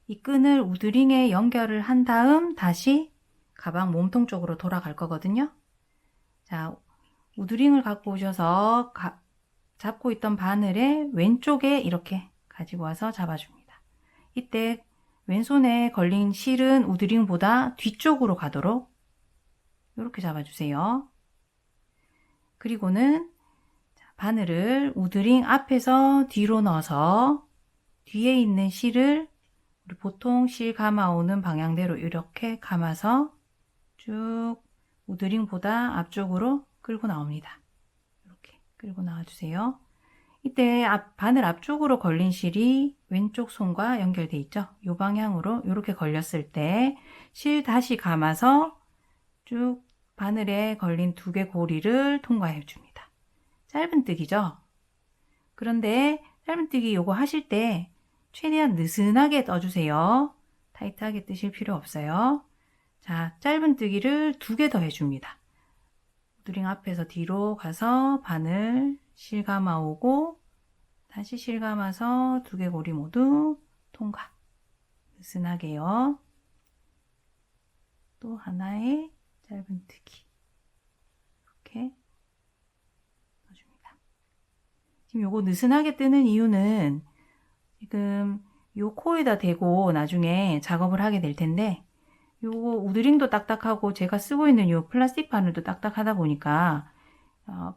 이 끈을 우드링에 연결을 한 다음 다시 가방 몸통 쪽으로 돌아갈 거거든요. 자, 우드링을 갖고 오셔서 잡고 있던 바늘의 왼쪽에 이렇게 가지고 와서 잡아줍니다. 이때 왼손에 걸린 실은 우드링보다 뒤쪽으로 가도록 이렇게 잡아주세요. 그리고는 바늘을 우드링 앞에서 뒤로 넣어서 뒤에 있는 실을 우리 보통 실 감아오는 방향대로 이렇게 감아서 쭉 우드링보다 앞쪽으로 끌고 나옵니다. 이렇게 끌고 나와주세요. 이때 바늘 앞쪽으로 걸린 실이 왼쪽 손과 연결돼 있죠. 이 방향으로 이렇게 걸렸을 때 실 다시 감아서 쭉 바늘에 걸린 2개 고리를 통과해 줍니다. 짧은뜨기죠. 그런데 짧은뜨기 요거 하실 때 최대한 느슨하게 떠주세요. 타이트하게 뜨실 필요 없어요. 자, 짧은뜨기를 2개 더 해줍니다. 우드링 앞에서 뒤로 가서 바늘 실감아 오고 다시 실감아서 2개 고리 모두 통과. 느슨하게요. 또 하나의 짧은뜨기 이렇게 넣어줍니다. 지금 요거 느슨하게 뜨는 이유는 지금 요 코에다 대고 나중에 작업을 하게 될 텐데 요거 우드링도 딱딱하고 제가 쓰고 있는 요 플라스틱 바늘도 딱딱하다 보니까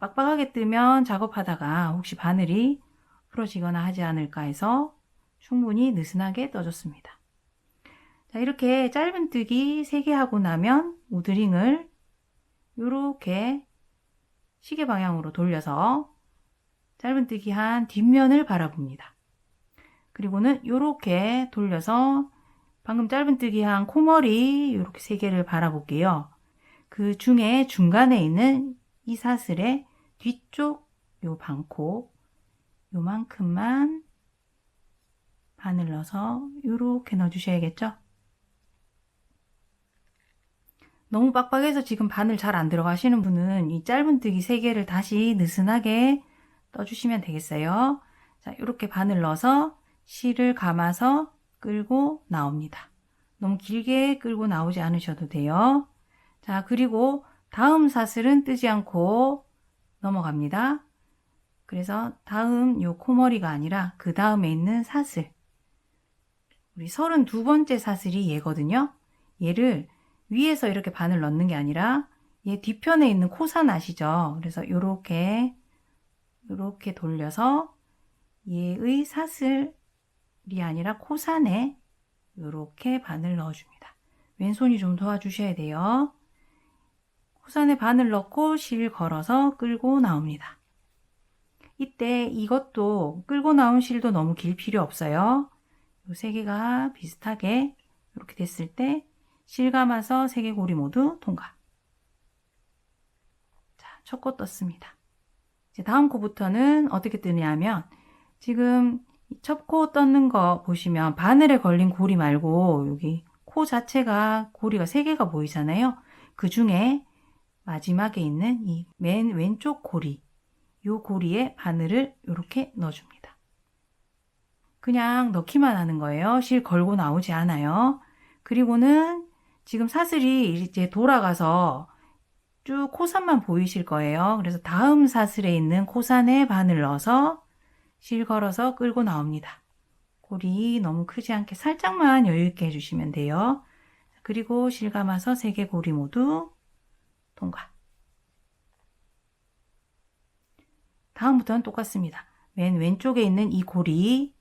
빡빡하게 뜨면 작업하다가 혹시 바늘이 부러지거나 하지 않을까 해서 충분히 느슨하게 떠줬습니다. 자, 이렇게 짧은뜨기 3개 하고 나면 우드링을 이렇게 시계 방향으로 돌려서 짧은뜨기 한 뒷면을 바라봅니다. 그리고는 이렇게 돌려서 방금 짧은뜨기 한 코머리 이렇게 3개를 바라볼게요. 그 중에 중간에 있는 이 사슬의 뒤쪽 요 반코 요만큼만 바늘 넣어서 이렇게 넣어주셔야겠죠. 너무 빡빡해서 지금 바늘 잘 안 들어가시는 분은 이 짧은뜨기 3개를 다시 느슨하게 떠주시면 되겠어요. 자, 이렇게 바늘 넣어서 실을 감아서 끌고 나옵니다. 너무 길게 끌고 나오지 않으셔도 돼요. 자, 그리고 다음 사슬은 뜨지 않고 넘어갑니다. 그래서 다음 요 코머리가 아니라 그 다음에 있는 사슬, 우리 32번째 사슬이 얘거든요. 얘를 위에서 이렇게 바늘 넣는 게 아니라 얘 뒤편에 있는 코산 아시죠? 그래서 요렇게 돌려서 얘의 사슬이 아니라 코산에 요렇게 바늘 넣어줍니다. 왼손이 좀 도와주셔야 돼요. 코산에 바늘 넣고 실 걸어서 끌고 나옵니다. 이때 이것도 끌고 나온 실도 너무 길 필요 없어요. 요 3개가 비슷하게 이렇게 됐을 때 실 감아서 3개 고리 모두 통과. 자, 첫 코 떴습니다. 이제 다음 코부터는 어떻게 뜨냐 하면 지금 첫 코 떴는 거 보시면 바늘에 걸린 고리 말고 여기 코 자체가 고리가 3개가 보이잖아요. 그 중에 마지막에 있는 이 맨 왼쪽 고리, 요 고리에 바늘을 이렇게 넣어줍니다. 그냥 넣기만 하는 거예요. 실 걸고 나오지 않아요. 그리고는 지금 사슬이 이제 돌아가서 쭉 코산만 보이실 거예요. 그래서 다음 사슬에 있는 코산에 바늘 넣어서 실 걸어서 끌고 나옵니다. 고리 너무 크지 않게 살짝만 여유 있게 해주시면 돼요. 그리고 실 감아서 3개 고리 모두 통과. 다음부터는 똑같습니다. 맨 왼쪽에 있는 이 고리,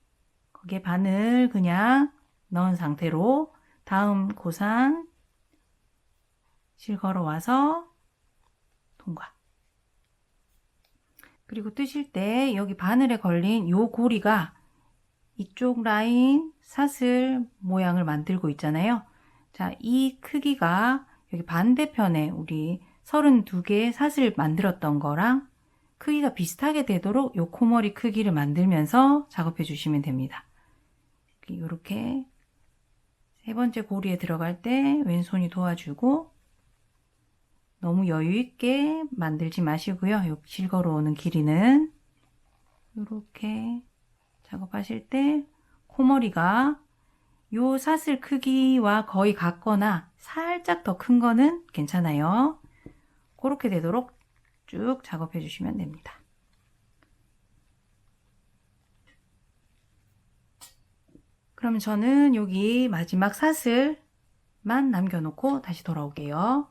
거기에 바늘 그냥 넣은 상태로 다음 코산 실 걸어와서 통과. 그리고 뜨실 때 여기 바늘에 걸린 요 고리가 이쪽 라인 사슬 모양을 만들고 있잖아요. 자, 이 크기가 여기 반대편에 우리 32개의 사슬 만들었던 거랑 크기가 비슷하게 되도록 요 코머리 크기를 만들면서 작업해 주시면 됩니다. 이렇게 3번째 고리에 들어갈 때 왼손이 도와주고 너무 여유 있게 만들지 마시고요. 요 실 걸어오는 길이는 이렇게 작업하실 때 코머리가 요 사슬 크기와 거의 같거나 살짝 더 큰 거는 괜찮아요. 그렇게 되도록 쭉 작업해 주시면 됩니다. 그럼 저는 여기 마지막 사슬만 남겨놓고 다시 돌아올게요.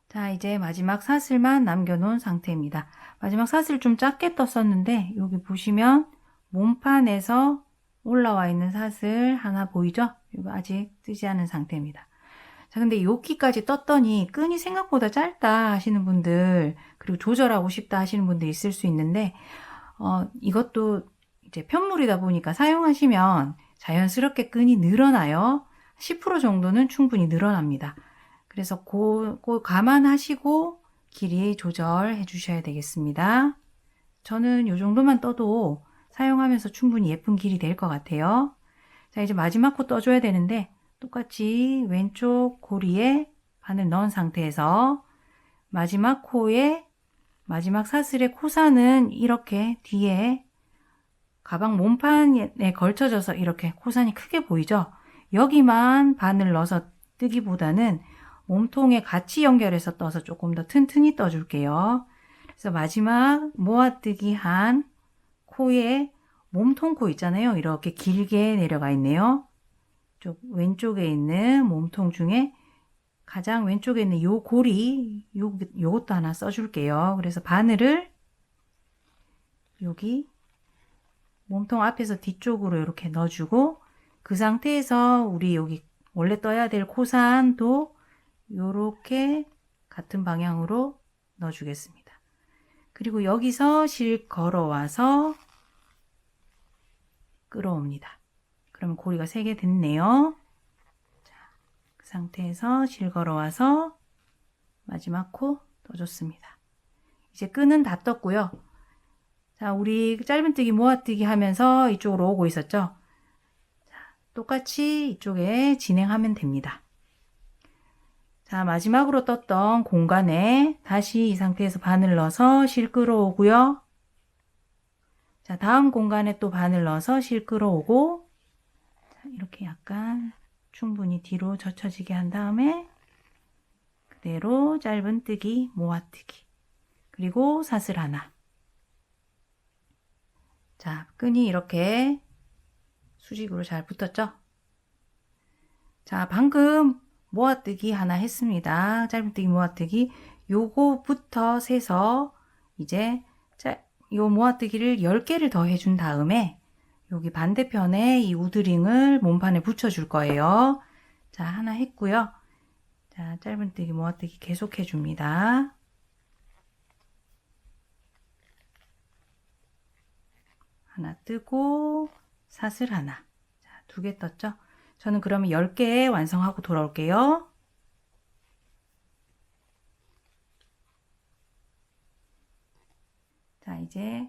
자, 이제 마지막 사슬만 남겨놓은 상태입니다. 마지막 사슬 좀 작게 떴었는데 여기 보시면 몸판에서 올라와 있는 사슬 하나 보이죠? 이거 아직 뜨지 않은 상태입니다. 자, 근데 여기까지 떴더니 끈이 생각보다 짧다 하시는 분들, 그리고 조절하고 싶다 하시는 분들 있을 수 있는데, 이것도 이제 편물이다 보니까 사용하시면 자연스럽게 끈이 늘어나요. 10% 정도는 충분히 늘어납니다. 그래서 그 감안하시고 길이 조절해 주셔야 되겠습니다. 저는 이 정도만 떠도 사용하면서 충분히 예쁜 길이 될 것 같아요. 자, 이제 마지막 코 떠줘야 되는데 똑같이 왼쪽 고리에 바늘 넣은 상태에서 마지막 코에 마지막 사슬의 코산은 이렇게 뒤에 가방 몸판에 걸쳐져서 이렇게 코산이 크게 보이죠? 여기만 바늘 넣어서 뜨기보다는 몸통에 같이 연결해서 떠서 조금 더 튼튼히 떠줄게요. 그래서 마지막 모아뜨기 한 코에 몸통 코 있잖아요. 이렇게 길게 내려가 있네요. 왼쪽에 있는 몸통 중에 가장 왼쪽에 있는 요 고리, 요것도 하나 써줄게요. 그래서 바늘을 여기 몸통 앞에서 뒤쪽으로 이렇게 넣어주고, 그 상태에서 우리 여기 원래 떠야 될 코산도 이렇게 같은 방향으로 넣어주겠습니다. 그리고 여기서 실 걸어와서 끌어옵니다. 그러면 고리가 3개 됐네요. 자, 그 상태에서 실 걸어와서 마지막 코 떠줬습니다. 이제 끈은 다 떴고요. 자, 우리 짧은뜨기 모아뜨기 하면서 이쪽으로 오고 있었죠. 자, 똑같이 이쪽에 진행하면 됩니다. 자, 마지막으로 떴던 공간에 다시 이 상태에서 바늘 넣어서 실 끌어오고요. 자, 다음 공간에 또 바늘 넣어서 실 끌어오고, 자, 이렇게 약간 충분히 뒤로 젖혀지게 한 다음에 그대로 짧은뜨기 모아뜨기, 그리고 사슬 하나. 자, 끈이 이렇게 수직으로 잘 붙었죠? 자, 방금 모아뜨기 하나 했습니다. 짧은뜨기 모아뜨기. 요거부터 세서 이제 요 모아뜨기를 10개를 더 해준 다음에 여기 반대편에 이 우드링을 몸판에 붙여줄 거예요. 자, 하나 했고요. 자, 짧은뜨기 모아뜨기 계속 해줍니다. 하나 뜨고 사슬 하나. 자, 2개 떴죠? 저는 그러면 10개 완성하고 돌아올게요. 자, 이제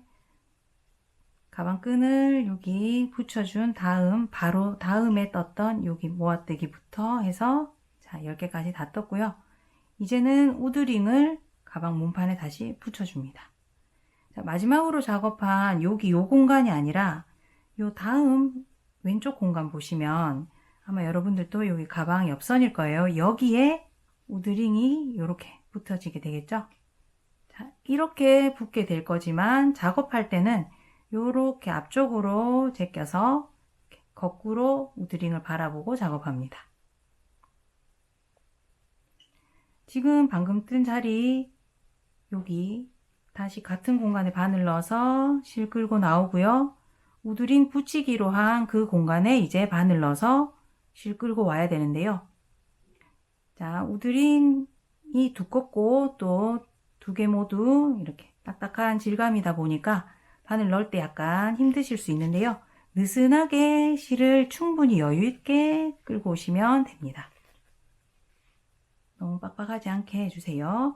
가방 끈을 여기 붙여준 다음, 바로 다음에 떴던 여기 모아뜨기부터 해서 자, 10개까지 다 떴고요. 이제는 우드링을 가방 몸판에 다시 붙여줍니다. 자, 마지막으로 작업한 여기 요 공간이 아니라 요 다음 왼쪽 공간 보시면 아마 여러분들도 여기 가방 옆선일 거예요. 여기에 우드링이 이렇게 붙어지게 되겠죠. 자, 이렇게 붙게 될 거지만 작업할 때는 이렇게 앞쪽으로 제껴서 거꾸로 우드링을 바라보고 작업합니다. 지금 방금 뜬 자리 여기 다시 같은 공간에 바늘 넣어서 실 끌고 나오고요. 우드링 붙이기로 한 그 공간에 이제 바늘 넣어서 실 끌고 와야 되는데요. 자, 우드링이 두껍고 또 2개 모두 이렇게 딱딱한 질감이다 보니까 바늘 넣을 때 약간 힘드실 수 있는데요. 느슨하게 실을 충분히 여유 있게 끌고 오시면 됩니다. 너무 빡빡하지 않게 해주세요.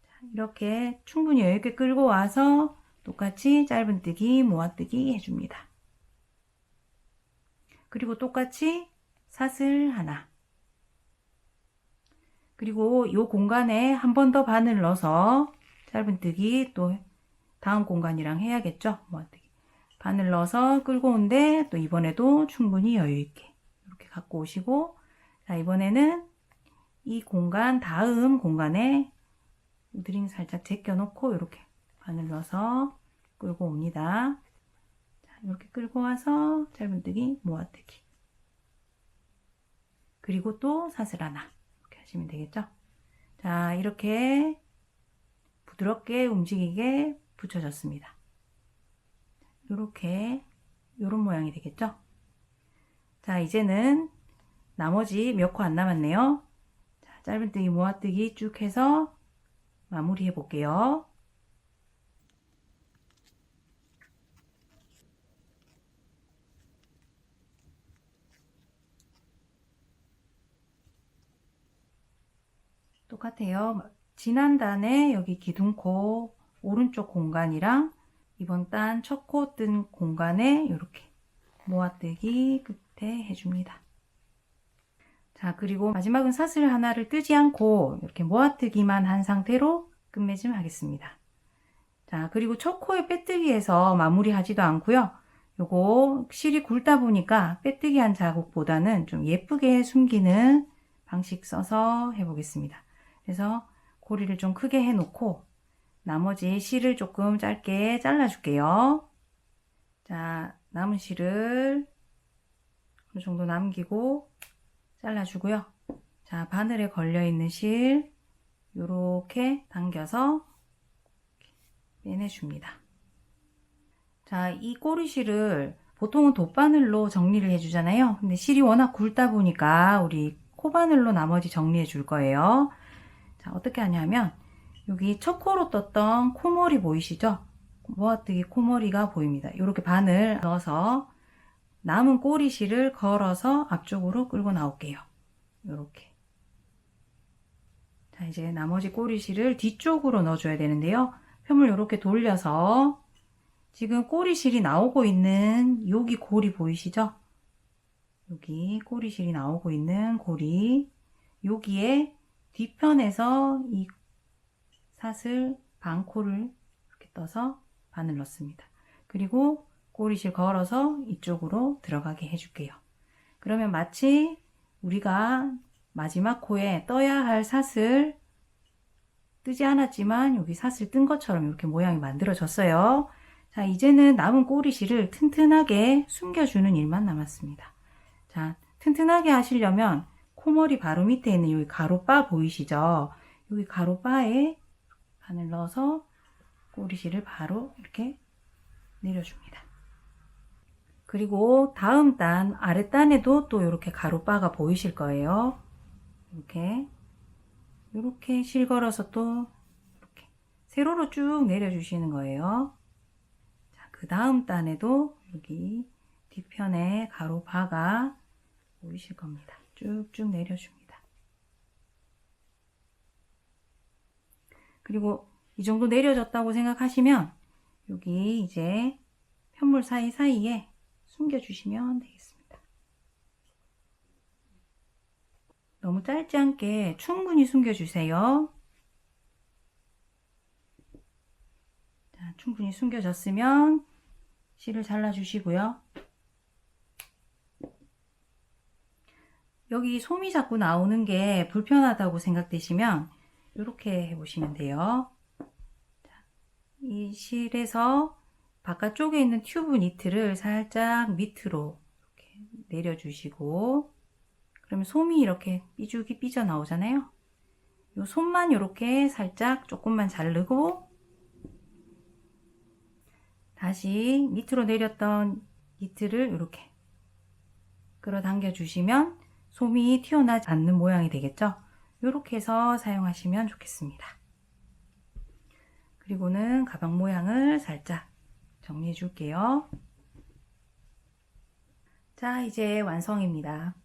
자, 이렇게 충분히 여유 있게 끌고 와서 똑같이 짧은뜨기, 모아뜨기 해줍니다. 그리고 똑같이 사슬 하나. 그리고 이 공간에 한 번 더 바늘 넣어서 짧은뜨기 또 다음 공간이랑 해야겠죠. 모아뜨기. 바늘 넣어서 끌고 온데 또 이번에도 충분히 여유 있게 이렇게 갖고 오시고, 자, 이번에는 이 공간 다음 공간에 우드링 살짝 제껴 놓고 이렇게 바늘 넣어서 끌고 옵니다. 자, 이렇게 끌고 와서 짧은뜨기, 모아뜨기. 그리고 또 사슬 하나. 이렇게 하시면 되겠죠. 자, 이렇게 부드럽게 움직이게 붙여졌습니다. 이렇게 요런 모양이 되겠죠. 자, 이제는 나머지 몇 코 안 남았네요. 짧은뜨기 모아뜨기 쭉 해서 마무리 해 볼게요. 똑같아요. 지난단에 여기 기둥코 오른쪽 공간이랑 이번 단 첫 코 뜬 공간에 이렇게 모아뜨기 끝에 해줍니다. 자, 그리고 마지막은 사슬 하나를 뜨지 않고 이렇게 모아뜨기만 한 상태로 끝맺음 하겠습니다. 자, 그리고 첫 코에 빼뜨기해서 마무리 하지도 않고요. 요거 실이 굵다 보니까 빼뜨기 한 자국보다는 좀 예쁘게 숨기는 방식 써서 해보겠습니다. 그래서 고리를 좀 크게 해놓고 나머지 실을 조금 짧게 잘라줄게요. 자, 남은 실을 어느 정도 남기고 잘라주고요. 자, 바늘에 걸려있는 실 요렇게 당겨서 빼내줍니다. 자, 이 꼬리실을 보통은 돗바늘로 정리를 해주잖아요. 근데 실이 워낙 굵다 보니까 우리 코바늘로 나머지 정리해 줄 거예요. 자, 어떻게 하냐면 여기 첫 코로 떴던 코머리 보이시죠? 모아뜨기 코머리가 보입니다. 이렇게 바늘 넣어서 남은 꼬리실을 걸어서 앞쪽으로 끌고 나올게요. 이렇게. 자, 이제 나머지 꼬리실을 뒤쪽으로 넣어줘야 되는데요. 편물 이렇게 돌려서 지금 꼬리실이 나오고 있는 여기 고리 보이시죠? 여기 꼬리실이 나오고 있는 고리, 여기에 뒤편에서 이 사슬 반코를 이렇게 떠서 바늘 넣습니다. 그리고 꼬리실 걸어서 이쪽으로 들어가게 해줄게요. 그러면 마치 우리가 마지막 코에 떠야 할 사슬 뜨지 않았지만 여기 사슬 뜬 것처럼 이렇게 모양이 만들어졌어요. 자, 이제는 남은 꼬리실을 튼튼하게 숨겨주는 일만 남았습니다. 자, 튼튼하게 하시려면 코머리 바로 밑에 있는 여기 가로바 보이시죠? 여기 가로바에 바늘 넣어서 꼬리실을 바로 이렇게 내려줍니다. 그리고 다음 단 아랫단에도 또 이렇게 가로바가 보이실 거예요. 이렇게 실 걸어서 또 이렇게 세로로 쭉 내려주시는 거예요. 자, 그 다음 단에도 여기 뒤편에 가로바가 보이실 겁니다. 쭉쭉 내려줍니다. 그리고 이 정도 내려졌다고 생각하시면 여기 이제 편물 사이사이에 숨겨주시면 되겠습니다. 너무 짧지 않게 충분히 숨겨주세요. 자, 충분히 숨겨졌으면 실을 잘라주시고요. 여기 솜이 자꾸 나오는 게 불편하다고 생각되시면 이렇게 해보시면 돼요. 자, 이 실에서 바깥쪽에 있는 튜브 니트를 살짝 밑으로 이렇게 내려주시고, 그러면 솜이 이렇게 삐죽이 삐져 나오잖아요. 이 솜만 이렇게 살짝 조금만 자르고 다시 밑으로 내렸던 니트를 이렇게 끌어당겨 주시면 솜이 튀어나지 않는 모양이 되겠죠. 이렇게 해서 사용하시면 좋겠습니다. 그리고는 가방 모양을 살짝 정리해 줄게요. 자, 이제 완성입니다.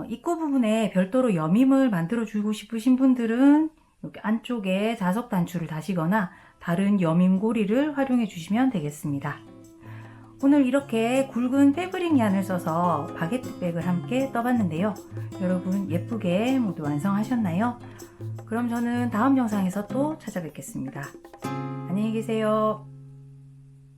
입구 부분에 별도로 여밈을 만들어 주고 싶으신 분들은 이렇게 안쪽에 자석 단추를 다시거나 다른 여밈 고리를 활용해 주시면 되겠습니다. 오늘 이렇게 굵은 패브릭 얀을 써서 바게트 백을 함께 떠봤는데요. 여러분 예쁘게 모두 완성하셨나요? 그럼 저는 다음 영상에서 또 찾아뵙겠습니다. 안녕히 계세요.